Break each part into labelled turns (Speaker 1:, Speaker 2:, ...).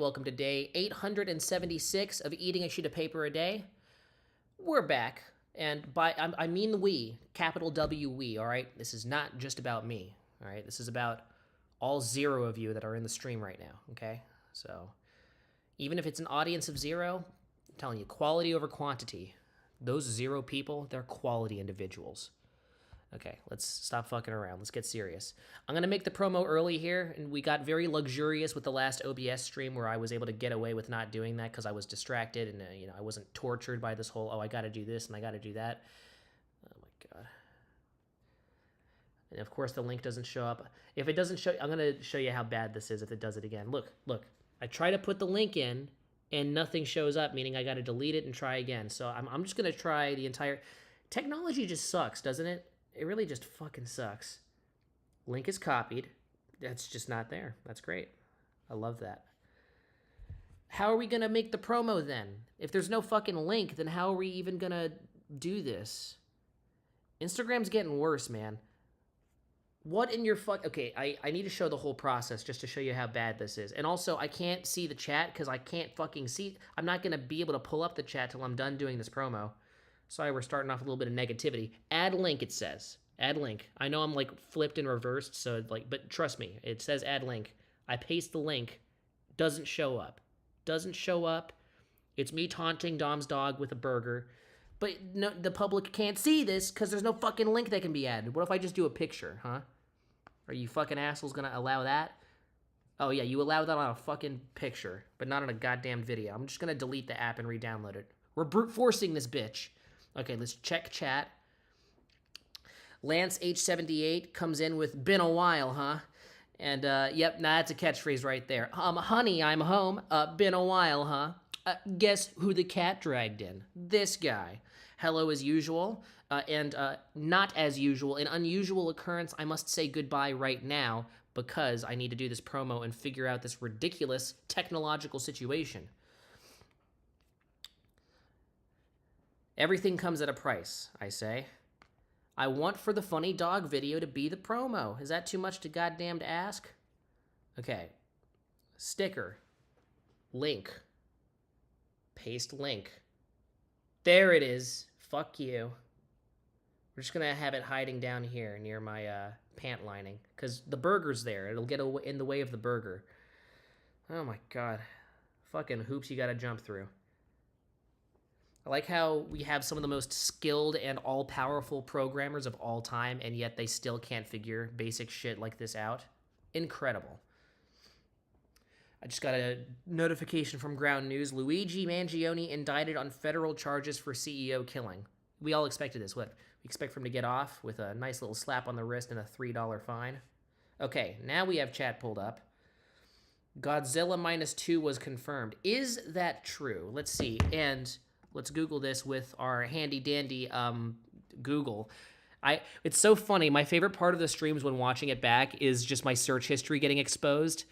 Speaker 1: Welcome to day 876 of Eating a Sheet of Paper a Day. We're back, and I mean we, capital W we, all right? This is not just about me, all right? This is about all 0 of you that are in the stream right now, okay? So even if it's an audience of 0, I'm telling you, quality over quantity. Those 0 people, they're quality individuals. Okay, let's stop fucking around. Let's get serious. I'm going to make the promo early here, and we got very luxurious with the last OBS stream where I was able to get away with not doing that because I was distracted and, I wasn't tortured by this whole, I got to do this and I got to do that. Oh, my God. And, of course, the link doesn't show up. If it doesn't show, I'm going to show you how bad this is if it does it again. Look. I try to put the link in, and nothing shows up, meaning I got to delete it and try again. So I'm just going to try the entire... Technology just sucks, doesn't it? It really just fucking sucks. Link is copied. That's just not there. That's great. I love that. How are we going to make the promo then? If there's no fucking link, then how are we even going to do this? Instagram's getting worse, man. What in your fuck... Okay, I need to show the whole process just to show you how bad this is. And also, I can't see the chat because I can't fucking see... I'm not going to be able to pull up the chat till I'm done doing this promo. Sorry, we're starting off a little bit of negativity. Add link, it says. Add link. I know I'm like flipped and reversed, so but trust me, it says add link. I paste the link. Doesn't show up. Doesn't show up. It's me taunting Dom's dog with a burger. But no, the public can't see this because there's no fucking link that can be added. What if I just do a picture, huh? Are you fucking assholes gonna allow that? Oh yeah, you allow that on a fucking picture, but not on a goddamn video. I'm just gonna delete the app and re-download it. We're brute forcing this bitch. Okay, let's check chat. Lance H78 comes in with "been a while, huh?" And yep, that's a catchphrase right there. Honey, I'm home. Been a while, huh? Guess who the cat dragged in? This guy. Hello as usual, and not as usual, an unusual occurrence. I must say goodbye right now because I need to do this promo and figure out this ridiculous technological situation. Everything comes at a price, I say. I want for the funny dog video to be the promo. Is that too much to goddamn ask? Okay. Sticker. Link. Paste link. There it is. Fuck you. We're just gonna have it hiding down here near my pant lining. Because the burger's there. It'll get in the way of the burger. Oh my God. Fucking hoops you gotta jump through. I like how we have some of the most skilled and all-powerful programmers of all time, and yet they still can't figure basic shit like this out. Incredible. I just got a notification from Ground News. Luigi Mangione indicted on federal charges for CEO killing. We all expected this. What? We expect for him to get off with a nice little slap on the wrist and a $3 fine? Okay, now we have chat pulled up. Godzilla -2 was confirmed. Is that true? Let's see. And... let's Google this with our handy-dandy Google. It's so funny. My favorite part of the streams when watching it back is just my search history getting exposed.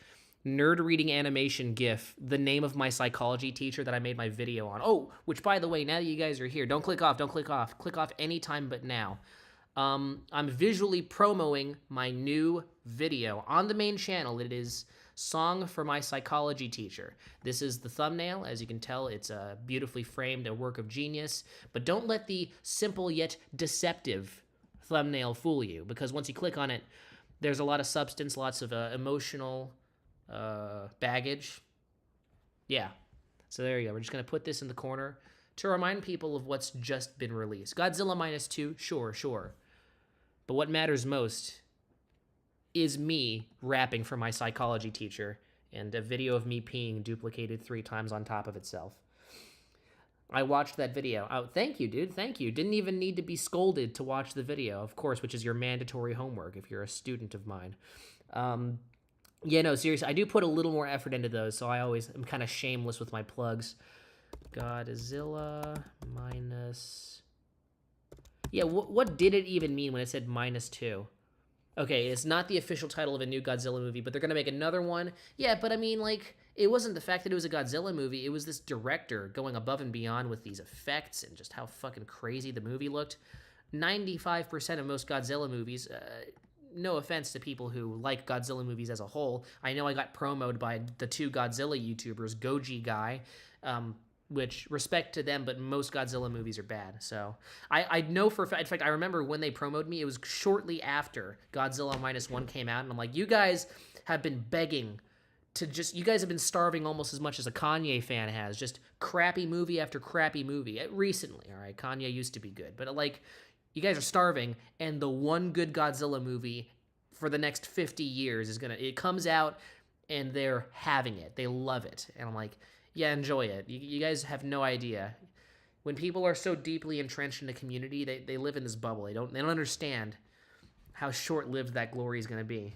Speaker 1: Nerd reading animation GIF, the name of my psychology teacher that I made my video on. Oh, which, by the way, now that you guys are here, don't click off, don't click off. Click off anytime but now. I'm visually promoting my new video on the main channel. It is... Song for My Psychology Teacher. This is the thumbnail. As you can tell, it's a beautifully framed, a work of genius. But don't let the simple yet deceptive thumbnail fool you, because once you click on it, there's a lot of substance, lots of emotional baggage. Yeah. So there you go. We're just going to put this in the corner to remind people of what's just been released. Godzilla -2, sure. But what matters most is me rapping for my psychology teacher and a video of me peeing duplicated 3 times on top of itself. I watched that video. Oh, thank you, dude. Thank you. Didn't even need to be scolded to watch the video, of course, which is your mandatory homework if you're a student of mine. Yeah, no, seriously, I do put a little more effort into those, so I always am kind of shameless with my plugs. Godzilla -... Yeah, what did it even mean when it said -2? Okay, it's not the official title of a new Godzilla movie, but they're going to make another one. Yeah, but I mean, like, it wasn't the fact that it was a Godzilla movie. It was this director going above and beyond with these effects and just how fucking crazy the movie looked. 95% of most Godzilla movies, no offense to people who like Godzilla movies as a whole. I know I got promoted by the two Godzilla YouTubers, Goji Guy, which respect to them, but most Godzilla movies are bad. So I know for a fact, in fact, I remember when they promoted me, it was shortly after Godzilla Minus One came out, and I'm like, you guys have been begging to just, you guys have been starving almost as much as a Kanye fan has, just crappy movie after crappy movie. Recently, all right, Kanye used to be good, but like, you guys are starving, and the one good Godzilla movie for the next 50 years is it comes out, and they're having it. They love it. And I'm like, yeah, enjoy it. You guys have no idea. When people are so deeply entrenched in the community, they live in this bubble. They don't understand how short-lived that glory is going to be.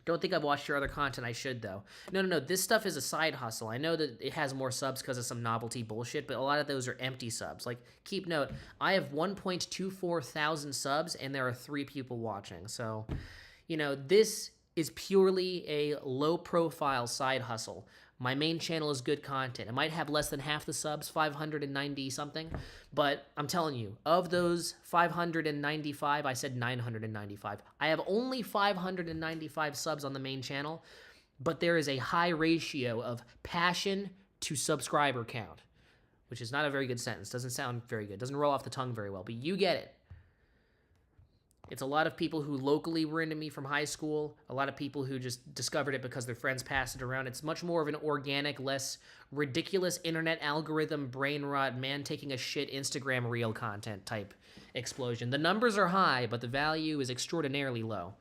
Speaker 1: Don't think I've watched your other content. I should, though. No. This stuff is a side hustle. I know that it has more subs because of some novelty bullshit, but a lot of those are empty subs. Like, keep note, I have 1.24 thousand subs, and there are 3 people watching. So, this is purely a low-profile side hustle. My main channel is good content. It might have less than half the subs, 590 something, but I'm telling you, of those 595, I said 995. I have only 595 subs on the main channel, but there is a high ratio of passion to subscriber count, which is not a very good sentence. Doesn't sound very good. Doesn't roll off the tongue very well, but you get it. It's a lot of people who locally were into me from high school, a lot of people who just discovered it because their friends passed it around. It's much more of an organic, less ridiculous internet algorithm, brain rot, man taking a shit Instagram reel content type explosion. The numbers are high, but the value is extraordinarily low.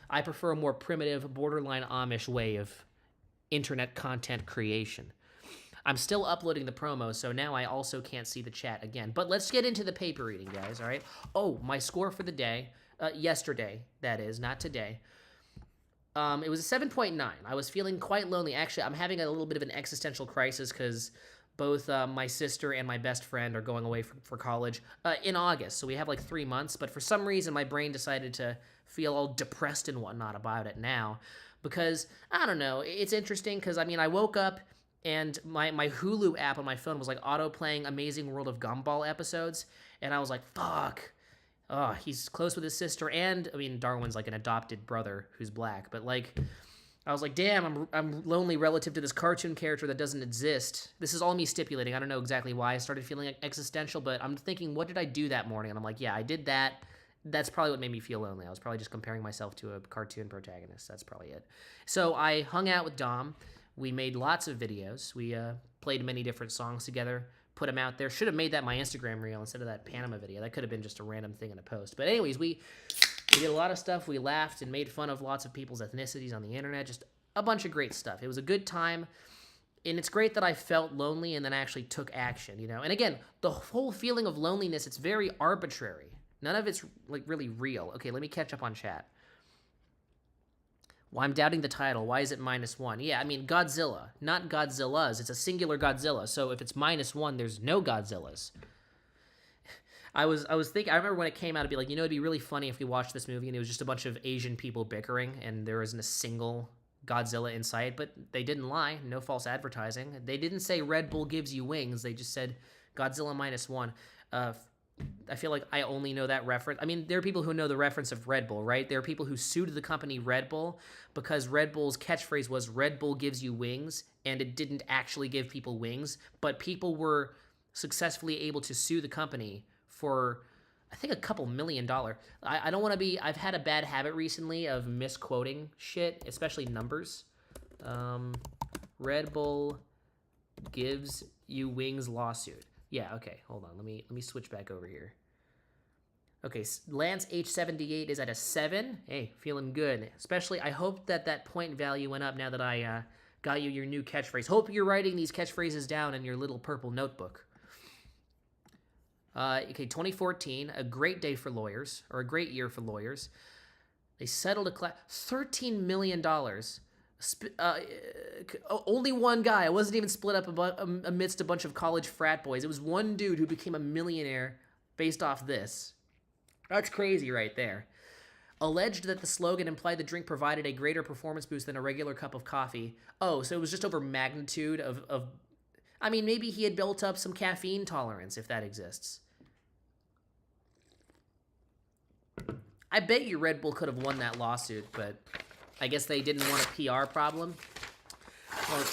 Speaker 1: I prefer a more primitive, borderline Amish way of internet content creation. I'm still uploading the promo, so now I also can't see the chat again. But let's get into the paper reading, guys, all right? Oh, my score for the day. Yesterday, that is, not today. It was a 7.9. I was feeling quite lonely. Actually, I'm having a little bit of an existential crisis because both my sister and my best friend are going away for college in August. So we have like 3 months. But for some reason, my brain decided to feel all depressed and whatnot about it now. Because, I don't know, it's interesting because, I woke up and my Hulu app on my phone was like auto-playing Amazing World of Gumball episodes. And I was like, fuck. Oh, he's close with his sister, and Darwin's like an adopted brother who's black. But like, I was like, damn, I'm lonely relative to this cartoon character that doesn't exist. This is all me stipulating. I don't know exactly why I started feeling existential, but I'm thinking, what did I do that morning? And I'm like, yeah, I did that. That's probably what made me feel lonely. I was probably just comparing myself to a cartoon protagonist. That's probably it. So I hung out with Dom. We made lots of videos. We played many different songs together. Put them out there. Should have made that my Instagram reel instead of that Panama video. That could have been just a random thing in a post. But anyways, we did a lot of stuff. We laughed and made fun of lots of people's ethnicities on the internet. Just a bunch of great stuff. It was a good time. And it's great that I felt lonely and then I actually took action, And again, the whole feeling of loneliness, it's very arbitrary. None of it's like really real. Okay, let me catch up on chat. Well, I'm doubting the title. Why is it -1? Yeah, Godzilla, not Godzillas. It's a singular Godzilla. So if it's -1, there's no Godzillas. I was thinking, I remember when it came out, I'd be like, it'd be really funny if we watched this movie and it was just a bunch of Asian people bickering and there isn't a single Godzilla in sight, but they didn't lie. No false advertising. They didn't say Red Bull gives you wings. They just said Godzilla -1. I feel like I only know that reference. There are people who know the reference of Red Bull, right? There are people who sued the company Red Bull because Red Bull's catchphrase was Red Bull gives you wings, and it didn't actually give people wings, but people were successfully able to sue the company for, I think, a couple $1 million. I don't want to be, I've had a bad habit recently of misquoting shit, especially numbers. Red Bull gives you wings lawsuit. Yeah, okay, hold on. Let me switch back over here. Okay, Lance H78 is at a 7. Hey, feeling good. Especially, I hope that point value went up now that I got you your new catchphrase. Hope you're writing these catchphrases down in your little purple notebook. Okay, 2014, a great day for lawyers, or a great year for lawyers. They settled a class, $13 million. Only one guy. It wasn't even split up amidst a bunch of college frat boys. It was one dude who became a millionaire based off this. That's crazy right there. Alleged that the slogan implied the drink provided a greater performance boost than a regular cup of coffee. Oh, so it was just over magnitude of maybe he had built up some caffeine tolerance, if that exists. I bet you Red Bull could have won that lawsuit, but I guess they didn't want a PR problem. Well,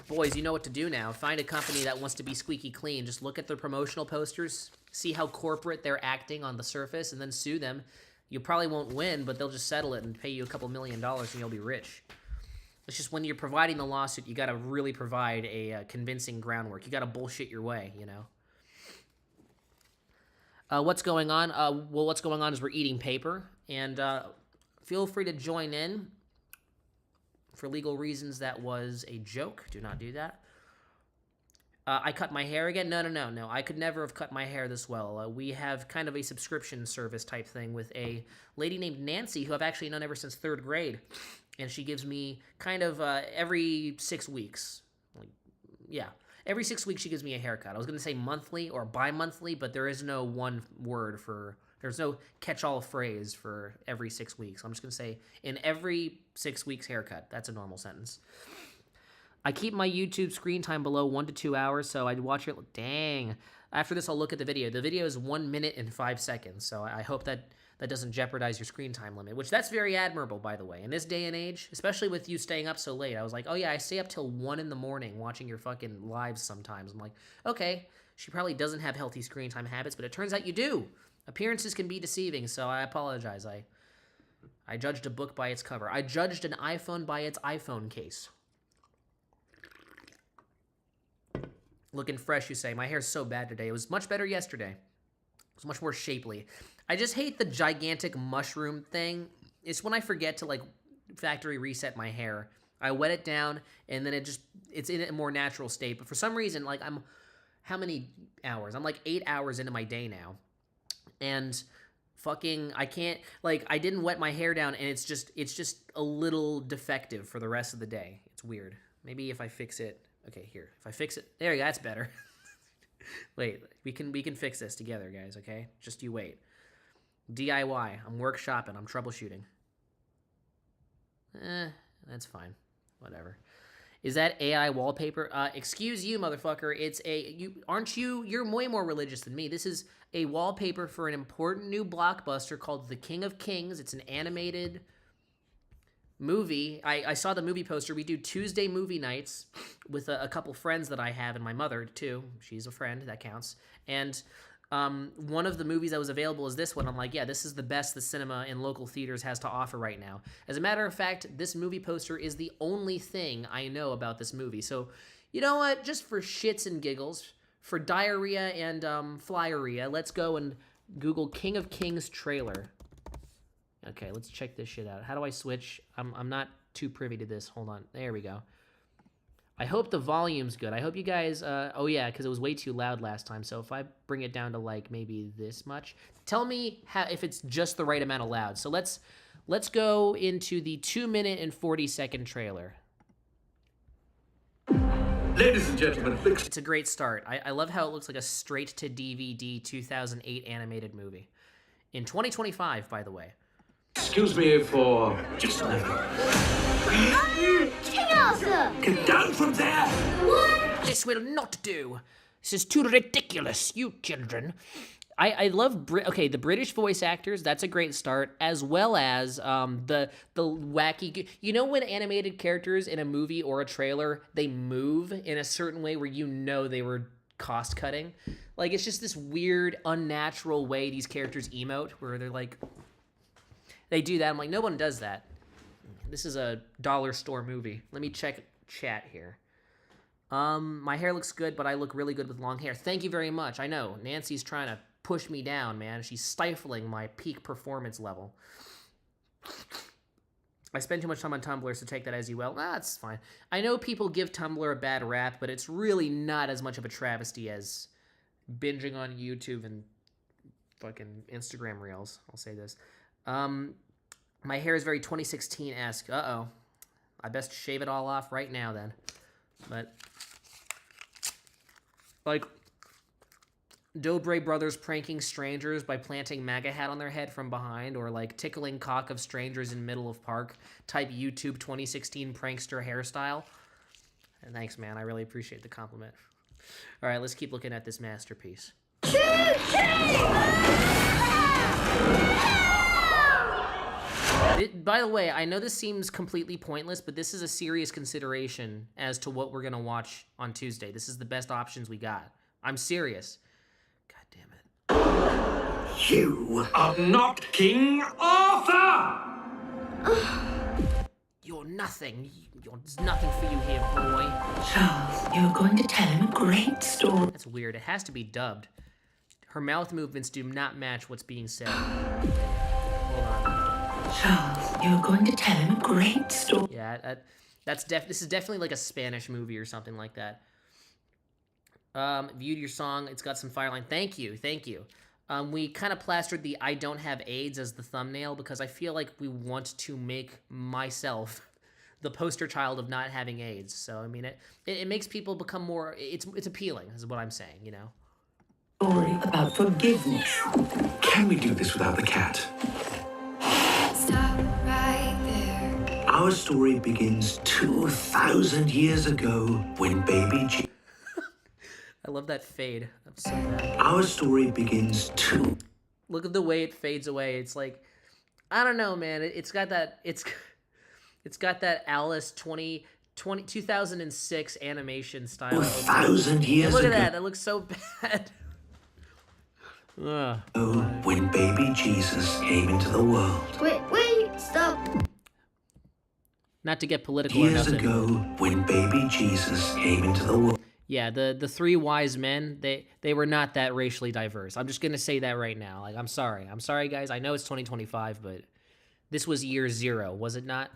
Speaker 1: boys, you know what to do now. Find a company that wants to be squeaky clean. Just look at their promotional posters, see how corporate they're acting on the surface, and then sue them. You probably won't win, but they'll just settle it and pay you a couple $1 million and you'll be rich. It's just when you're providing the lawsuit, you got to really provide a convincing groundwork. You got to bullshit your way, you know. What's going on? Well, what's going on is we're eating paper, and feel free to join in. For legal reasons, that was a joke. Do not do that. I cut my hair again? No. I could never have cut my hair this well. We have kind of a subscription service type thing with a lady named Nancy, who I've actually known ever since 3rd grade. And she gives me kind of every 6 weeks. Every 6 weeks she gives me a haircut. I was going to say monthly or bi-monthly, but there is no one word for... There's no catch-all phrase for every 6 weeks. I'm just going to say in every 6 weeks haircut. That's a normal sentence. I keep my YouTube screen time below 1 to 2 hours, so I'd watch it. Dang. After this, I'll look at the video. The video is 1 minute and 5 seconds, so I hope that doesn't jeopardize your screen time limit, which that's very admirable, by the way. In this day and age, especially with you staying up so late, I was like, oh yeah, I stay up till 1 in the morning watching your fucking lives sometimes. I'm like, okay, she probably doesn't have healthy screen time habits, but it turns out you do. Appearances can be deceiving, so I apologize. I judged a book by its cover. I judged an iPhone by its iPhone case. Looking fresh, you say. My hair's so bad today. It was much better yesterday. It was much more shapely. I just hate the gigantic mushroom thing. It's when I forget to, like, factory reset my hair. I wet it down, and then it's in a more natural state. But for some reason, like, how many hours? I'm like 8 hours into my day now. And fucking, I can't, like, I didn't wet my hair down, and it's just a little defective for the rest of the day. It's weird. Maybe if I fix it. Okay, here. If I fix it, there you go, that's better. Wait, we can fix this together, guys, okay? Just you wait. DIY, I'm workshopping, I'm troubleshooting. That's fine. Whatever. Is that AI wallpaper? Excuse you, motherfucker. It's you're way more religious than me. This is a wallpaper for an important new blockbuster called The King of Kings. It's an animated movie. I saw the movie poster. We do Tuesday movie nights with a couple friends that I have, and my mother too. She's a friend, that counts. And one of the movies that was available is this one. I'm like, yeah, this is the best the cinema in local theaters has to offer right now. As a matter of fact, this movie poster is the only thing I know about this movie. So, you know what? Just for shits and giggles, for diarrhea and flyeria, let's go and Google King of Kings trailer. Okay, let's check this shit out. How do I switch? I'm not too privy to this. Hold on. There we go. I hope the volume's good. I hope you guys... oh, yeah, because it was way too loud last time. So if I bring it down to, like, maybe this much... Tell me if it's just the right amount of loud. So let's go into the 2-minute and 40-second trailer.
Speaker 2: Ladies and gentlemen,
Speaker 1: it's a great start. I love how it looks like a straight-to-DVD 2008 animated movie. In 2025, by the way.
Speaker 2: Excuse me for just a minute.
Speaker 3: King Arthur!
Speaker 2: Get down from there!
Speaker 3: What?
Speaker 1: This will not do. This is too ridiculous, you children. I love the British voice actors. That's a great start, as well as the wacky. You know when animated characters in a movie or a trailer they move in a certain way where you know they were cost cutting. Like it's just this weird, unnatural way these characters emote, where they're like, they do that. I'm like, no one does that. This is a dollar store movie. Let me check chat here. My hair looks good, but I look really good with long hair. Thank you very much. I know Nancy's trying to push me down, man. She's stifling my peak performance level. I spend too much time on Tumblr, so take that as you will. That's fine. I know people give Tumblr a bad rap, but it's really not as much of a travesty as binging on YouTube and fucking Instagram Reels. I'll say this. My hair is very 2016-esque. Uh-oh. I best shave it all off right now, then. But, like, Dobre brothers pranking strangers by planting MAGA hat on their head from behind, or, like, tickling cock of strangers in middle of park type YouTube 2016 prankster hairstyle. And thanks, man. I really appreciate the compliment. All right, let's keep looking at this masterpiece. By the way, I know this seems completely pointless, but this is a serious consideration as to what we're gonna watch on Tuesday. This is the best options we got. I'm serious. God damn it.
Speaker 2: You are not King Arthur!
Speaker 1: You're nothing. There's nothing for you here, boy.
Speaker 3: Charles, you're going to tell him a great story.
Speaker 1: That's weird. It has to be dubbed. Her mouth movements do not match what's being said. Hold on.
Speaker 3: Charles, you're going to tell him a great story.
Speaker 1: Yeah, this is definitely like a Spanish movie or something like that. Viewed your song. It's got some fireline. Thank you. We kind of plastered the I don't have AIDS as the thumbnail because I feel like we want to make myself the poster child of not having AIDS. So, I mean, it makes people become more, it's appealing, is what I'm saying, you know?
Speaker 3: Story about forgiveness.
Speaker 2: Can we do this without the cat?
Speaker 4: Stop right there.
Speaker 2: Our story begins 2,000 years ago when baby Jesus.
Speaker 1: I love that fade. That's so bad.
Speaker 2: Our story begins
Speaker 1: Look at the way it fades away. It's like, I don't know, man. It's got that, it's got that Alice 2006 animation style.
Speaker 2: 2,000 years
Speaker 1: Look at
Speaker 2: ago.
Speaker 1: that. That looks so bad. Ugh.
Speaker 2: When baby Jesus came into the world.
Speaker 4: Wait, stop.
Speaker 1: Not to get political or
Speaker 2: Years
Speaker 1: nothing.
Speaker 2: ago, when baby Jesus came into the world.
Speaker 1: Yeah, the three wise men, they were not that racially diverse. I'm just gonna say that right now. Like, I'm sorry, guys. I know it's 2025, but this was year 0, was it not?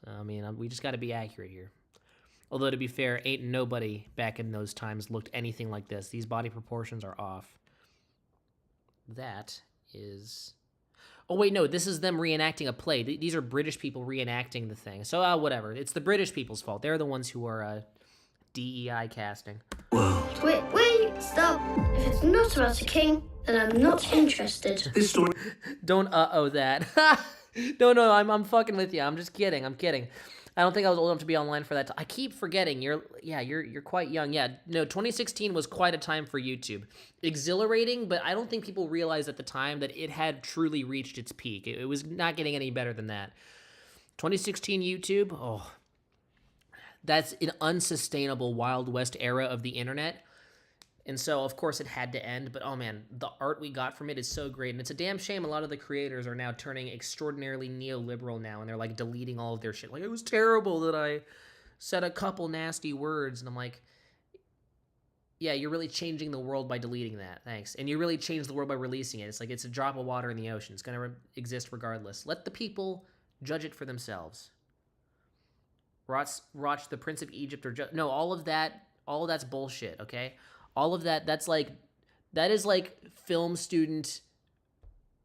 Speaker 1: So, I mean, we just got to be accurate here. Although to be fair, ain't nobody back in those times looked anything like this. These body proportions are off. That is. Oh wait, no, this is them reenacting a play. These are British people reenacting the thing. So whatever. It's the British people's fault. They're the ones who are DEI casting.
Speaker 2: World.
Speaker 4: Wait, stop. If it's not about a king, then I'm not interested.
Speaker 2: This story.
Speaker 1: Don't that. No, I'm fucking with you. I'm just kidding. I don't think I was old enough to be online for that. I keep forgetting. You're quite young. Yeah, no, 2016 was quite a time for YouTube. Exhilarating, but I don't think people realized at the time that it had truly reached its peak. It was not getting any better than that. 2016 YouTube, oh, that's an unsustainable Wild West era of the internet. And so, of course, it had to end. But, oh, man, the art we got from it is so great. And it's a damn shame a lot of the creators are now turning extraordinarily neoliberal now. And they're, like, deleting all of their shit. Like, it was terrible that I said a couple nasty words. And I'm like, yeah, you're really changing the world by deleting that. Thanks. And you really changed the world by releasing it. It's like it's a drop of water in the ocean. It's going to exist regardless. Let the people judge it for themselves. Watch the Prince of Egypt or... No, all of that's bullshit, okay? All of that is like film student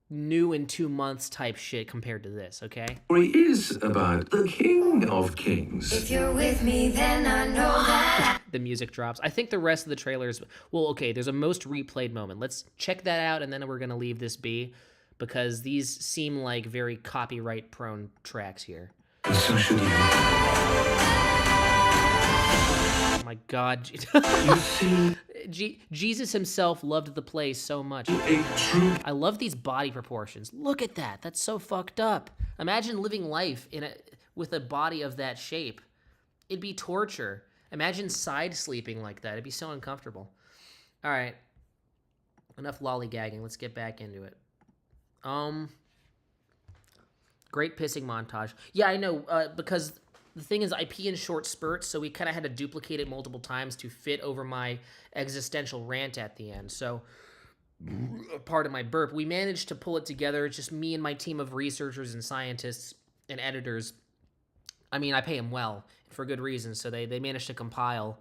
Speaker 1: new in 2 months type shit compared to this, okay?
Speaker 2: Story is about the King of Kings.
Speaker 4: If you're with me, then I know that.
Speaker 1: The music drops. I think the rest of the trailers, well, okay, there's a most replayed moment. Let's check that out and then we're going to leave this be because these seem like very copyright prone tracks here.
Speaker 2: And so should you.
Speaker 1: Oh my God.
Speaker 2: You see,
Speaker 1: Jesus himself loved the play so much.
Speaker 2: a true
Speaker 1: I love these body proportions. Look at that. That's so fucked up. Imagine living life with a body of that shape. It'd be torture. Imagine side sleeping like that. It'd be so uncomfortable. All right. Enough lollygagging. Let's get back into it. Great pissing montage. Yeah, I know, because the thing is I pee in short spurts, so we kind of had to duplicate it multiple times to fit over my existential rant at the end. So, part of my burp. We managed to pull it together. It's just me and my team of researchers and scientists and editors. I mean, I pay them well, for good reason, so they managed to compile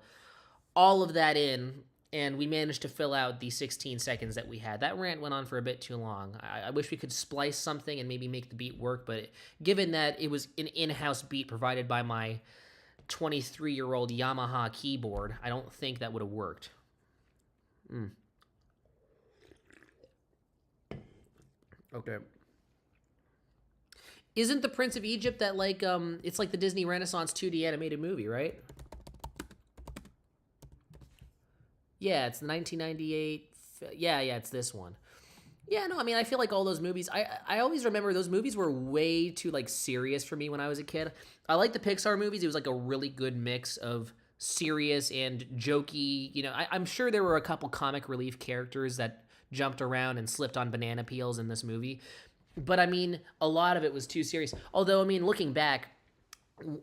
Speaker 1: all of that in, and we managed to fill out the 16 seconds that we had. That rant went on for a bit too long. I wish we could splice something and maybe make the beat work, but given that it was an in-house beat provided by my 23-year-old Yamaha keyboard, I don't think that would have worked. Okay. Isn't The Prince of Egypt that, like, it's like the Disney Renaissance 2D animated movie, right? Yeah, it's the 1998... Yeah, it's this one. Yeah, no, I mean, I feel like all those movies, I always remember those movies were way too, like, serious for me when I was a kid. I like the Pixar movies. It was, like, a really good mix of serious and jokey. You know, I'm sure there were a couple comic relief characters that jumped around and slipped on banana peels in this movie. But, I mean, a lot of it was too serious. Although, I mean, looking back,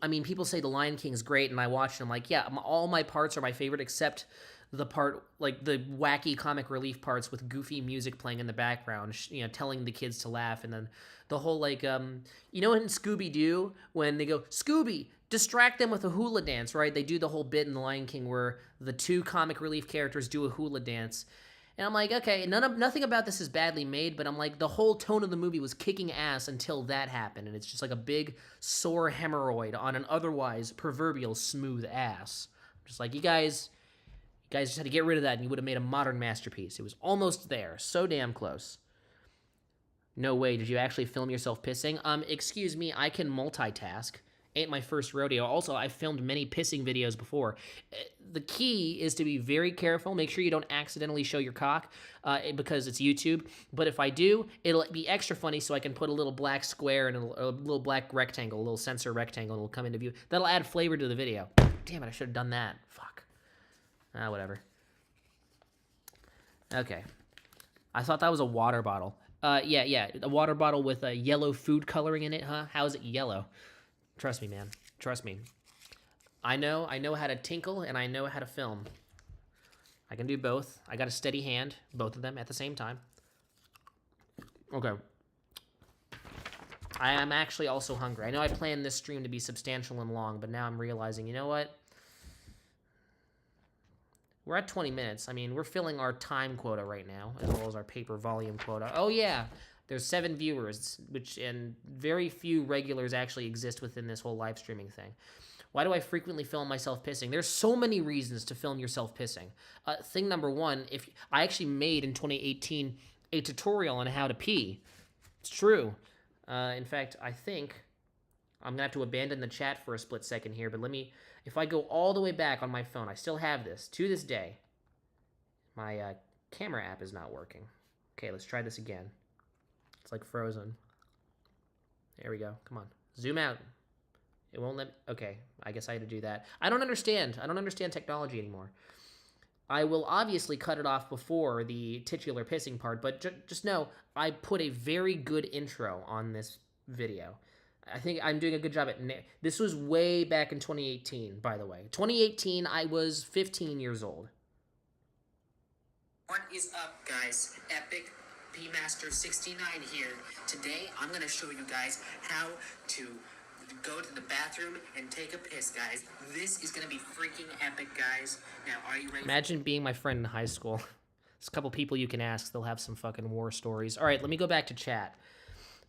Speaker 1: I mean, people say The Lion King's great, and I watched it, I'm like, yeah, all my parts are my favorite except the part, like the wacky comic relief parts with goofy music playing in the background, you know, telling the kids to laugh, and then the whole, like, you know, in Scooby-Doo, when they go, Scooby, distract them with a hula dance, right? They do the whole bit in The Lion King where the two comic relief characters do a hula dance. And I'm like, okay, nothing about this is badly made, but I'm like, the whole tone of the movie was kicking ass until that happened, and it's just like a big sore hemorrhoid on an otherwise proverbial smooth ass. I'm just like, you guys just had to get rid of that, and you would have made a modern masterpiece. It was almost there, so damn close. No way, did you actually film yourself pissing? Excuse me, I can multitask. Ain't my first rodeo. Also, I've filmed many pissing videos before. The key is to be very careful. Make sure you don't accidentally show your cock because it's YouTube. But if I do, it'll be extra funny so I can put a little black square and a little black rectangle, a little sensor rectangle, and it'll come into view. That'll add flavor to the video. Damn it, I should have done that. Fuck. Whatever. Okay. I thought that was a water bottle. Yeah, a water bottle with a yellow food coloring in it, huh? How is it yellow? Trust me, man. Trust me. I know how to tinkle, and I know how to film. I can do both. I got a steady hand, both of them at the same time. Okay. I am actually also hungry. I know I planned this stream to be substantial and long, but now I'm realizing, you know what? We're at 20 minutes. I mean, we're filling our time quota right now, as well as our paper volume quota. Oh, yeah. There's 7 viewers, and very few regulars actually exist within this whole live streaming thing. Why do I frequently film myself pissing? There's so many reasons to film yourself pissing. Thing number one, if I actually made in 2018 a tutorial on how to pee. It's true. In fact, I think I'm gonna have to abandon the chat for a split second here, but if I go all the way back on my phone, I still have this to this day. My camera app is not working. Okay, let's try this again. It's like frozen. There we go. Come on. Zoom out. It won't let me. Okay, I guess I had to do that. I don't understand. I don't understand technology anymore. I will obviously cut it off before the titular pissing part, but just know I put a very good intro on this video. I think I'm doing a good job at... This was way back in 2018, by the way. 2018, I was 15 years old.
Speaker 5: What is up, guys? Epic P-Master 69 here. Today, I'm going to show you guys how to go to the bathroom and take a piss, guys. This is going to be freaking epic, guys. Now, are you ready?
Speaker 1: Imagine being my friend in high school. There's a couple people you can ask. They'll have some fucking war stories. All right, let me go back to chat.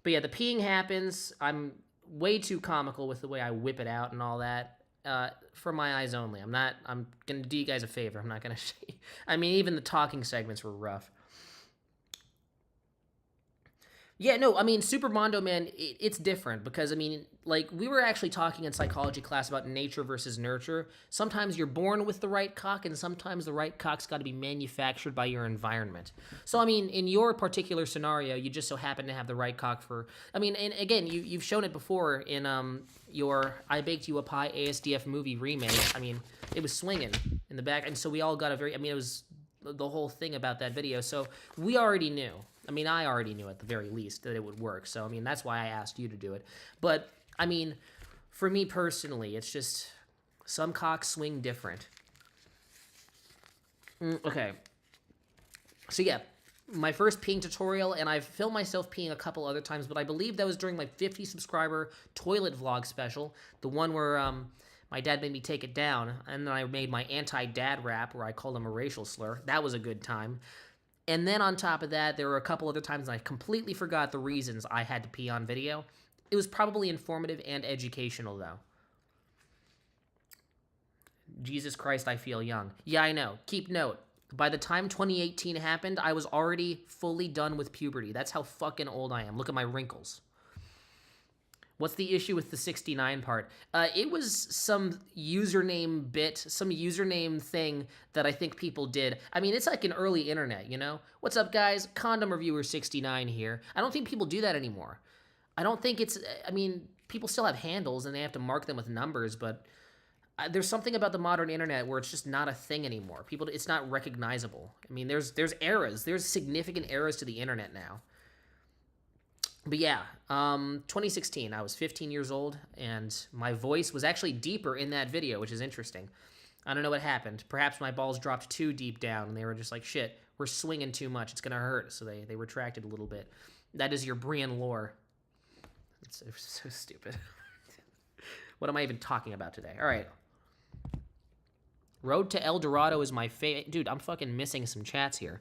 Speaker 1: But yeah, the peeing happens. I'm way too comical with the way I whip it out and all that. For my eyes only. I'm going to do you guys a favor. I'm not going to show you. I mean, even the talking segments were rough. Yeah, no, I mean, Super Mondo, man, it's different because, I mean, like, we were actually talking in psychology class about nature versus nurture. Sometimes you're born with the right cock, and sometimes the right cock's got to be manufactured by your environment. So, I mean, in your particular scenario, you just so happen to have the right cock for... I mean, and again, you've shown it before in your I Baked You a Pie ASDF movie remake. I mean, it was swinging in the back, and so we all got a very... I mean, it was the whole thing about that video, so we already knew. I mean, I already knew at the very least that it would work. So, I mean, that's why I asked you to do it. But, I mean, for me personally, it's just some cocks swing different. Okay. So, yeah, my first peeing tutorial, and I've filmed myself peeing a couple other times, but I believe that was during my 50 subscriber toilet vlog special, the one where my dad made me take it down, and then I made my anti-dad rap where I called him a racial slur. That was a good time. And then on top of that, there were a couple other times I completely forgot the reasons I had to pee on video. It was probably informative and educational, though. Jesus Christ, I feel young. Yeah, I know. Keep note. By the time 2018 happened, I was already fully done with puberty. That's how fucking old I am. Look at my wrinkles. What's the issue with the 69 part? It was some username bit, some username thing that I think people did. I mean, it's like an early internet, you know? What's up, guys? Condom Reviewer 69 here. I don't think people do that anymore. I don't think it's, I mean, people still have handles and they have to mark them with numbers, but there's something about the modern internet where it's just not a thing anymore. It's not recognizable. I mean, there's eras. There's significant eras to the internet now. But yeah, 2016, I was 15 years old, and my voice was actually deeper in that video, which is interesting. I don't know what happened. Perhaps my balls dropped too deep down, and they were just like, shit, we're swinging too much. It's going to hurt. So they retracted a little bit. That is your Brian lore. It's so stupid. What am I even talking about today? All right. Road to El Dorado is my favorite. Dude, I'm fucking missing some chats here.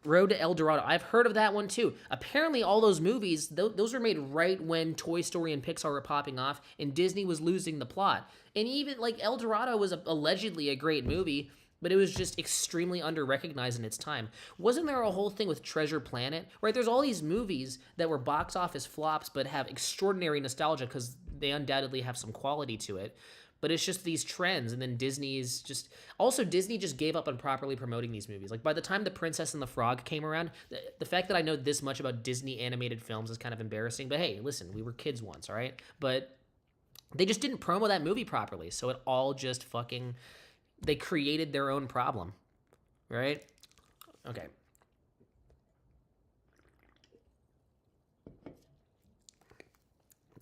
Speaker 1: Road to El Dorado. I've heard of that one too. Apparently all those movies, those were made right when Toy Story and Pixar were popping off and Disney was losing the plot. And even like El Dorado was allegedly a great movie, but it was just extremely under-recognized in its time. Wasn't there a whole thing with Treasure Planet? Right, there's all these movies that were box office flops but have extraordinary nostalgia because they undoubtedly have some quality to it. But it's just these trends, and then Disney just gave up on properly promoting these movies. Like, by the time The Princess and the Frog came around, the fact that I know this much about Disney animated films is kind of embarrassing. But hey, listen, we were kids once, all right? But they just didn't promo that movie properly, so it all just fucking... They created their own problem, right? Okay.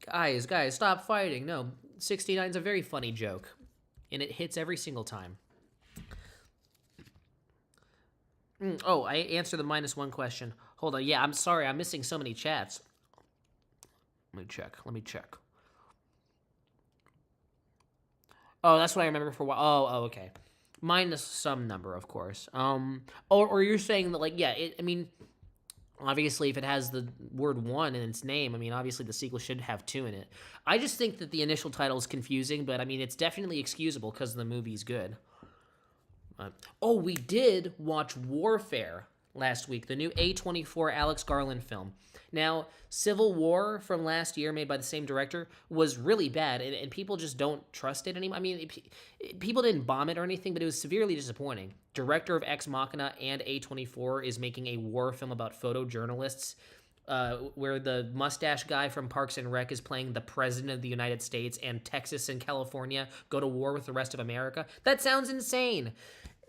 Speaker 1: Guys, stop fighting. No, 69 is a very funny joke, and it hits every single time. Oh, I answered the -1 question. Hold on. Yeah, I'm sorry. I'm missing so many chats. Let me check. Oh, that's what I remember for a while. Oh, okay. Minus some number, of course. Or you're saying that, like, yeah, I mean, obviously, if it has the word 1 in its name, I mean, obviously the sequel should have 2 in it. I just think that the initial title is confusing, but I mean, it's definitely excusable because the movie's good. We did watch Warfare last week, the new A24 Alex Garland film. Now, Civil War from last year, made by the same director, was really bad, and people just don't trust it anymore. I mean, people didn't bomb it or anything, but it was severely disappointing. Director of Ex Machina and A24 is making a war film about photojournalists, where the mustache guy from Parks and Rec is playing the president of the United States, and Texas and California go to war with the rest of America. That sounds insane.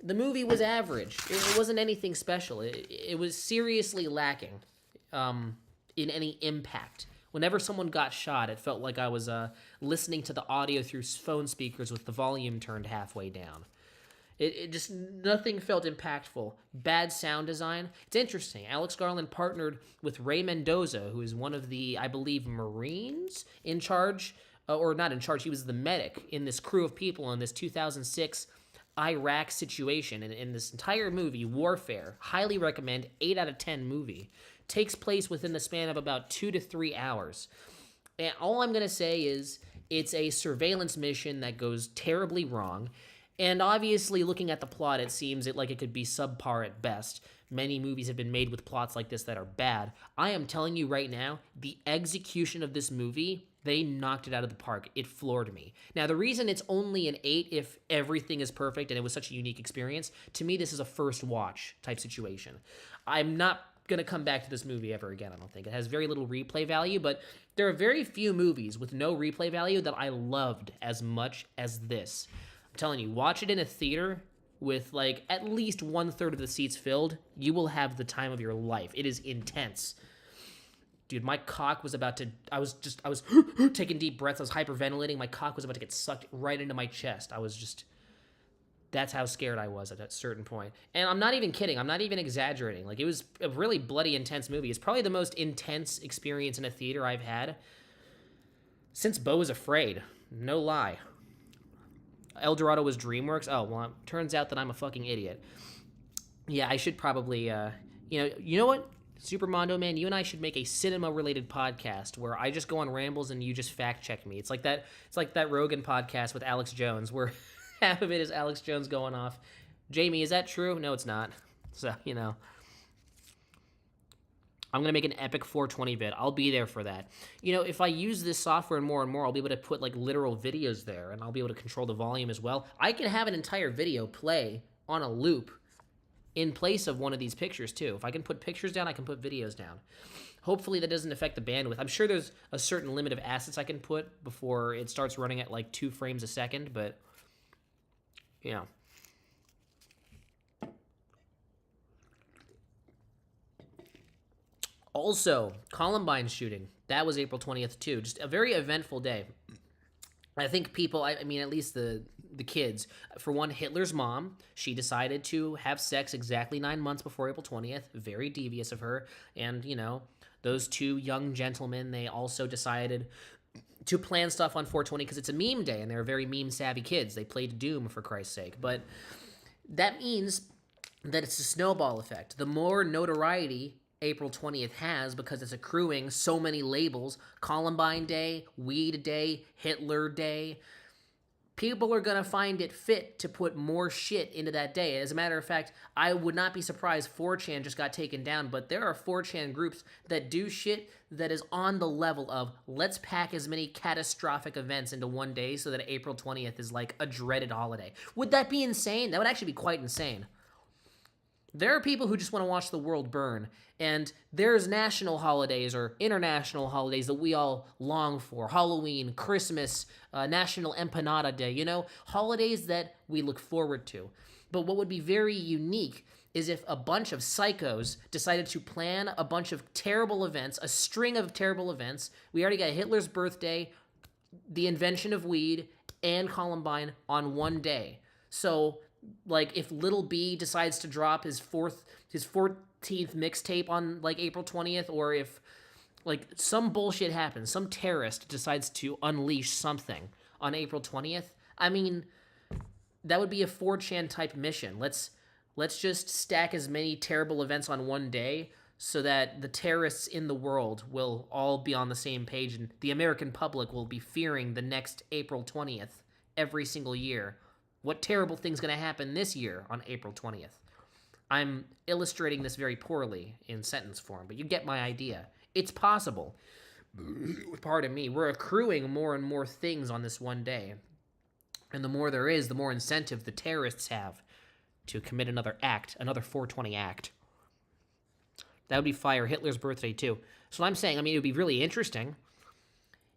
Speaker 1: The movie was average. It wasn't anything special. It was seriously lacking in any impact. Whenever someone got shot, it felt like I was listening to the audio through phone speakers with the volume turned halfway down. It just, nothing felt impactful. Bad sound design. It's interesting. Alex Garland partnered with Ray Mendoza, who is one of the, I believe, Marines in charge, or not in charge, he was the medic in this crew of people in this 2006 Iraq situation. And in this entire movie, Warfare, highly recommend, 8 out of 10 movie, takes place within the span of about 2 to 3 hours. And all I'm going to say is it's a surveillance mission that goes terribly wrong. And obviously, looking at the plot, it seems like it could be subpar at best. Many movies have been made with plots like this that are bad. I am telling you right now, the execution of this movie, they knocked it out of the park. It floored me. Now, the reason it's only an 8 if everything is perfect and it was such a unique experience, to me, this is a first watch type situation. I'm not going to come back to this movie ever again, I don't think. It has very little replay value, but there are very few movies with no replay value that I loved as much as this. I'm telling you, watch it in a theater with like at least 1/3 of the seats filled. You will have the time of your life. It is intense. Dude, my cock was about to, I was taking deep breaths. I was hyperventilating. My cock was about to get sucked right into my chest. That's how scared I was at a certain point. And I'm not even kidding. I'm not even exaggerating. Like, it was a really bloody, intense movie. It's probably the most intense experience in a theater I've had since Beau was Afraid. No lie. El Dorado was DreamWorks. Oh, well, it turns out that I'm a fucking idiot. Yeah, I should probably, you know what? Super Mondo Man, you and I should make a cinema-related podcast where I just go on rambles and you just fact-check me. It's like that Rogan podcast with Alex Jones where half of it is Alex Jones going off. Jamie, is that true? No, it's not. So, I'm going to make an epic 420 vid. I'll be there for that. You know, if I use this software and more, I'll be able to put like literal videos there, and I'll be able to control the volume as well. I can have an entire video play on a loop in place of one of these pictures too. If I can put pictures down, I can put videos down. Hopefully that doesn't affect the bandwidth. I'm sure there's a certain limit of assets I can put before it starts running at like 2 frames a second, but yeah. Also, Columbine shooting. That was April 20th too. Just a very eventful day. I think people, I mean, at least the kids. For one, Hitler's mom, she decided to have sex exactly 9 months before April 20th. Very devious of her. And, you know, those two young gentlemen, they also decided to plan stuff on 420 because it's a meme day, and they're very meme-savvy kids. They played Doom, for Christ's sake. But that means that it's a snowball effect. The more notoriety April 20th has, because it's accruing so many labels, Columbine Day, Weed Day, Hitler Day, people are going to find it fit to put more shit into that day. As a matter of fact, I would not be surprised 4chan just got taken down, but there are 4chan groups that do shit that is on the level of, let's pack as many catastrophic events into one day so that April 20th is like a dreaded holiday. Would that be insane? That would actually be quite insane. There are people who just want to watch the world burn, and there's national holidays or international holidays that we all long for. Halloween, Christmas, National Empanada Day, you know, holidays that we look forward to. But what would be very unique is if a bunch of psychos decided to plan a bunch of terrible events, a string of terrible events. We already got Hitler's birthday, the invention of weed, and Columbine on one day. So like if Little B decides to drop his 14th mixtape on like April 20th, or if like some bullshit happens, some terrorist decides to unleash something on April 20th, I mean, that would be a 4chan type mission. Let's just stack as many terrible events on one day so that the terrorists in the world will all be on the same page, and the American public will be fearing the next April 20th every single year. What terrible thing's going to happen this year on April 20th? I'm illustrating this very poorly in sentence form, but you get my idea. It's possible. Pardon me. We're accruing more and more things on this one day. And the more there is, the more incentive the terrorists have to commit another act, another 420 act. That would be fire. Hitler's birthday, too. So I'm saying, I mean, it would be really interesting.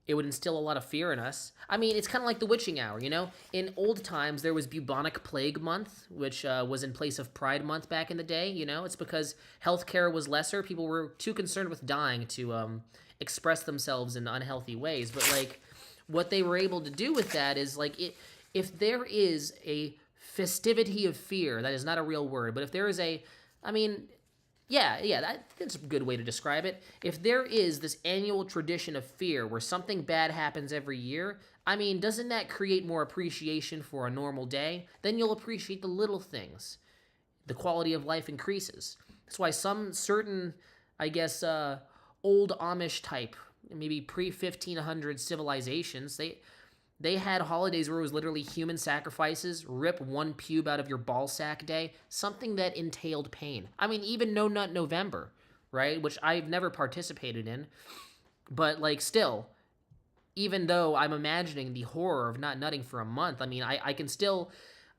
Speaker 1: It would instill a lot of fear in us. I mean, it's kind of like the witching hour, you know? In old times, there was bubonic plague month, which was in place of Pride month back in the day, you know? It's because healthcare was lesser. People were too concerned with dying to express themselves in unhealthy ways. But, like, what they were able to do with that is, like, if there is a festivity of fear, that is not a real word, but if there is a, I mean, yeah, that's a good way to describe it. If there is this annual tradition of fear where something bad happens every year, I mean, doesn't that create more appreciation for a normal day? Then you'll appreciate the little things. The quality of life increases. That's why some certain, I guess, old Amish type, maybe pre-1500 civilizations, they had holidays where it was literally human sacrifices, rip one pube out of your ball sack day, something that entailed pain. I mean, even No Nut November, right? Which I've never participated in. But, like, still, even though I'm imagining the horror of not nutting for a month, I mean, I can still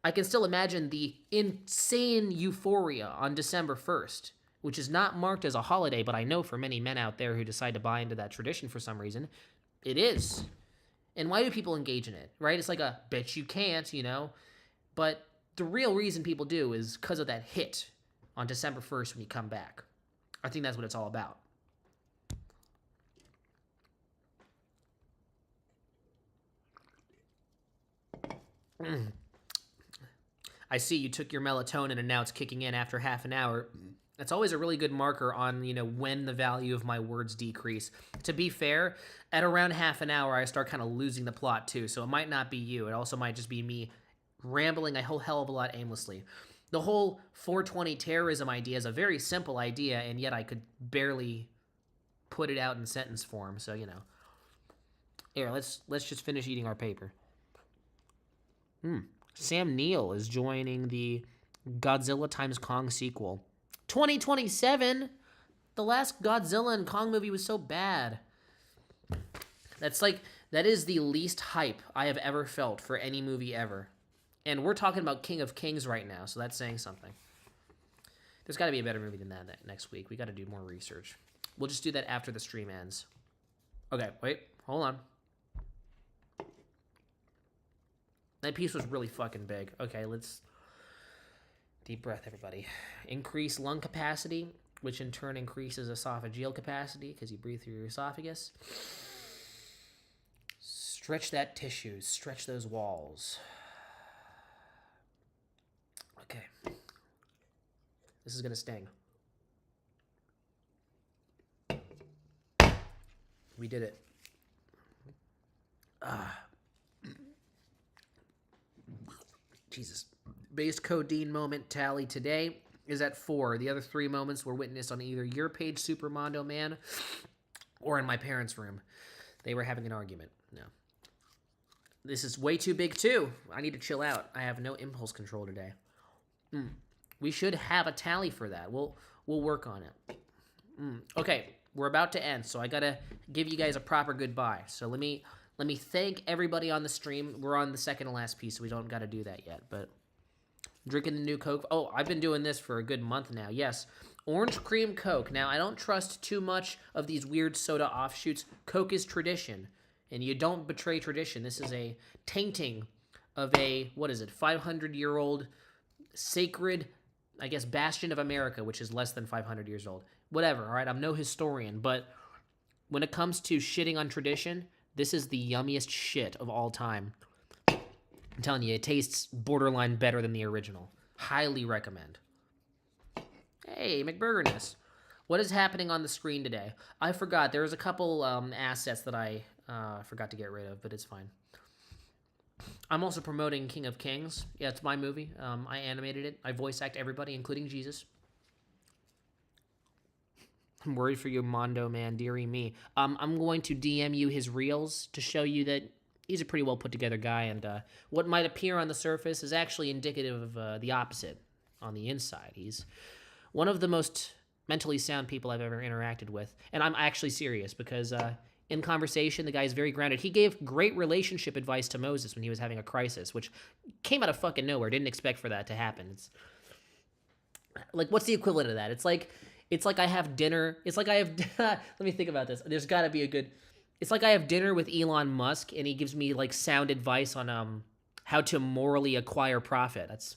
Speaker 1: imagine the insane euphoria on December 1st, which is not marked as a holiday, but I know for many men out there who decide to buy into that tradition for some reason, it is. And why do people engage in it, right? It's like a bet you can't, you know? But the real reason people do is because of that hit on December 1st when you come back. I think that's what it's all about. I see you took your melatonin and now it's kicking in after half an hour. That's always a really good marker on, you know, when the value of my words decrease. To be fair, at around half an hour, I start kind of losing the plot too. So it might not be you. It also might just be me rambling a whole hell of a lot aimlessly. The whole 420 terrorism idea is a very simple idea, and yet I could barely put it out in sentence form. So, you know. Here, let's just finish eating our paper. Sam Neill is joining the Godzilla x Kong sequel. 2027? The last Godzilla and Kong movie was so bad. That is the least hype I have ever felt for any movie ever. And we're talking about King of Kings right now, so that's saying something. There's got to be a better movie than that next week. We got to do more research. We'll just do that after the stream ends. Okay, wait, hold on. That piece was really fucking big. Okay, let's... Deep breath, everybody. Increase lung capacity, which in turn increases esophageal capacity because you breathe through your esophagus. Stretch that tissue. Stretch those walls. Okay. This is going to sting. We did it. Jesus. Base codeine moment tally today is at 4. The other 3 moments were witnessed on either your page, Super Mondo Man, or in my parents' room. They were having an argument. No. This is way too big, too. I need to chill out. I have no impulse control today. We should have a tally for that. We'll work on it. Okay, we're about to end, so I gotta give you guys a proper goodbye. So let me thank everybody on the stream. We're on the second to last piece, so we don't gotta do that yet. But drinking the new Coke. Oh, I've been doing this for a good month now. Yes, orange cream Coke. Now I don't trust too much of these weird soda offshoots. Coke is tradition, and you don't betray tradition. This is a tainting of a 500-year-old sacred, I guess, bastion of America, which is less than 500 years old. Whatever, all right? I'm no historian, but when it comes to shitting on tradition, this is the yummiest shit of all time. I'm telling you, it tastes borderline better than the original. Highly recommend. Hey, McBurgerness. What is happening on the screen today? I forgot. There was a couple assets that I forgot to get rid of, but it's fine. I'm also promoting King of Kings. Yeah, it's my movie. I animated it. I voice act everybody, including Jesus. I'm worried for you, Mondo Man, dearie me. I'm going to DM you his reels to show you that he's a pretty well put together guy, and what might appear on the surface is actually indicative of the opposite on the inside. He's one of the most mentally sound people I've ever interacted with, and I'm actually serious because in conversation, the guy is very grounded. He gave great relationship advice to Moses when he was having a crisis, which came out of fucking nowhere. Didn't expect for that to happen. It's like, what's the equivalent of that? It's like I have dinner. It's like I have, let me think about this. There's got to be a good, it's like I have dinner with Elon Musk and he gives me like sound advice on how to morally acquire profit.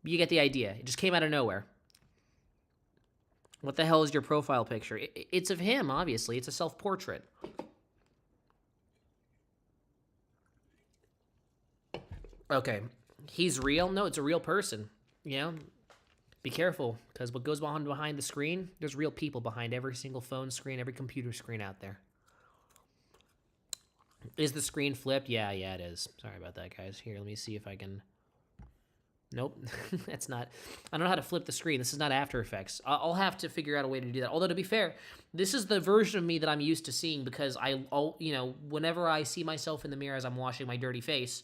Speaker 1: You get the idea. It just came out of nowhere. What the hell is your profile picture? It's of him, obviously. It's a self-portrait. Okay. He's real? No, it's a real person. You know? Be careful, because what goes on behind the screen, there's real people behind every single phone screen, every computer screen out there. Is the screen flipped? Yeah, it is. Sorry about that, guys. Here, let me see if I can... Nope, that's not... I don't know how to flip the screen. This is not After Effects. I'll have to figure out a way to do that. Although, to be fair, this is the version of me that I'm used to seeing because whenever I see myself in the mirror as I'm washing my dirty face,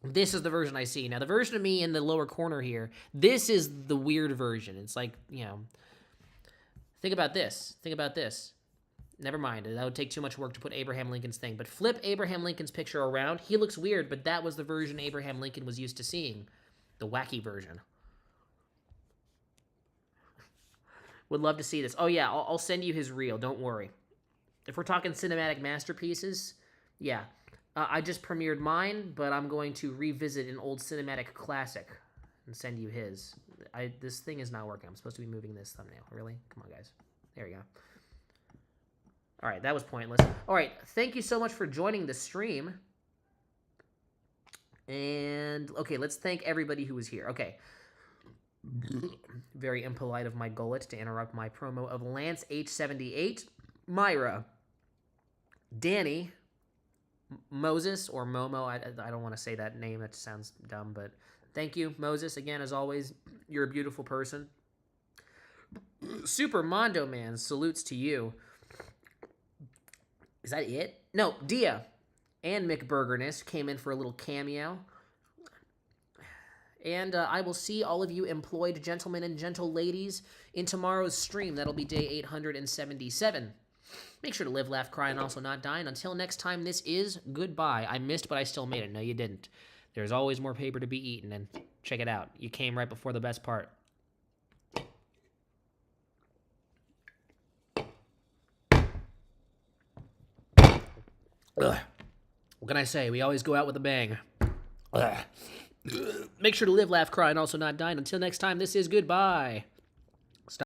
Speaker 1: this is the version I see. Now, the version of me in the lower corner here, this is the weird version. It's like, think about this. Never mind. That would take too much work to put Abraham Lincoln's thing. But flip Abraham Lincoln's picture around. He looks weird, but that was the version Abraham Lincoln was used to seeing. The wacky version. Would love to see this. Oh, yeah, I'll send you his reel. Don't worry. If we're talking cinematic masterpieces, yeah. I just premiered mine, but I'm going to revisit an old cinematic classic and send you his. This thing is not working. I'm supposed to be moving this thumbnail. Really? Come on, guys. There we go. All right, that was pointless. All right, thank you so much for joining the stream. And, okay, let's thank everybody who was here. Okay. Very impolite of my gullet to interrupt my promo of Lance H78, Myra, Danny, Moses, or Momo. I don't want to say that name. That sounds dumb, but thank you, Moses. Again, as always, you're a beautiful person. Super Mondo Man, salutes to you. Is that it? No, Dia and McBurgerness came in for a little cameo. And I will see all of you employed gentlemen and gentle ladies in tomorrow's stream. That'll be day 877. Make sure to live, laugh, cry, and also not die. And until next time, this is goodbye. I missed, but I still made it. No, you didn't. There's always more paper to be eaten, and check it out. You came right before the best part. Ugh. What can I say? We always go out with a bang. Ugh. Make sure to live, laugh, cry, and also not die. And until next time, this is goodbye.